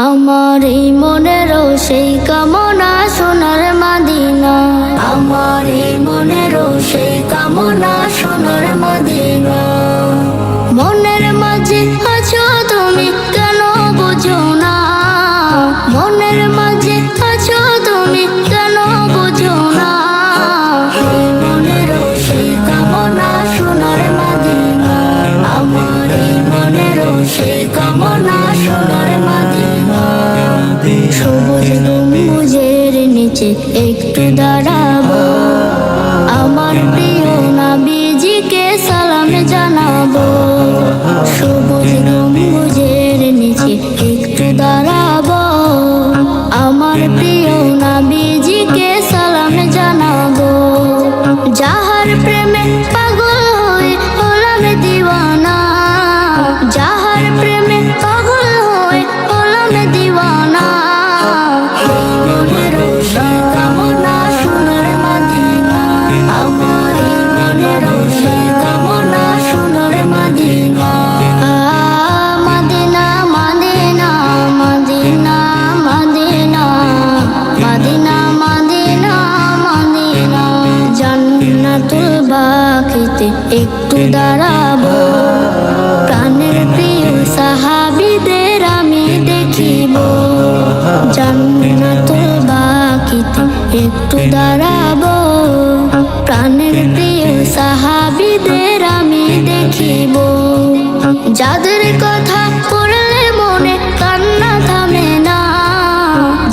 আমার এই মনেরও সেই কামনা সোনার মদিনা, আমার এই মনেরও সেই কামনা সোনার মদিনা। মনের মাঝে আছো তুমি কেন বুঝো না, মনের মাঝে আছো তুমি কেন বুঝো না। এই মনেরও সেই কামনা সোনার মদিনা, আমার এই মনেরও সেই কামনা সোনার মদিনা। সবুজ গম্বুজের নিচে একটু দাঁড়াবো, আমার প্রিয় নবীজিকে সালাম জানাবো। সবুজ গম্বুজের নিচে একটু দাঁড়াবো, আমার প্রিয় নবীজিকে সালাম জানাবো। যাহার প্রেমে পাগল হয়ে হলাম দিওয়ানা, যাহার প্রেমে পাগল হয়ে হলাম দিওয়ানা। এই মনেরও সেই কামনা সোনার মদিনা, আমার এই মনেরও সেই কামনা সোনার Medina. Medina Medina Medina Medina Medina Medina Medina. জান্নাতুল বাকিতে একটু দাঁড়াবো, প্রাণের প্রিয় সাহাবীদের আমি দেখিব। জান্নাতুল বাকিতে একটু দাঁড়াবো, প্রাণের প্রিয় সাহাবীদের আমি দেখিব। যাদের কথা পড়লে মনে কান্না থামে না,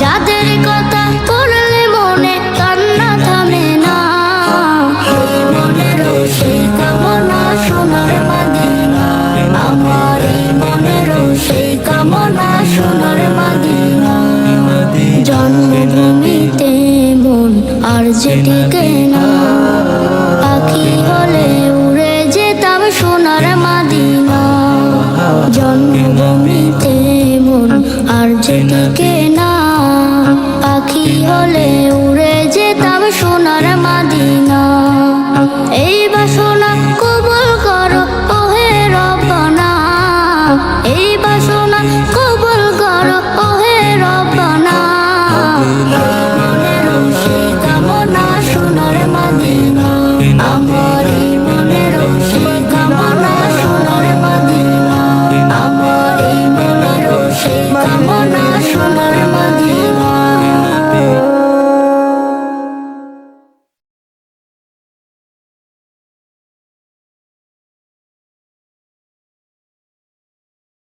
যাদের কথা পড়লে মনে কান্না থামে না। এই মনেরও সেই কামনা সোনার মদিনা, আমার এই মনেরও সেই কামনা সোনার মদিনা। জন্মভূমিতে মন আর যে টিকে না, পাখি হলে উড়ে যেতাম সোনার মদিনা। জন্মভূমিতে মন আর যে টিকে না, পাখি হলে উড়ে যেতাম সোনার মদিনা। এই বাসনা কবুল করো ওহে রব্বানা, এই বাসনা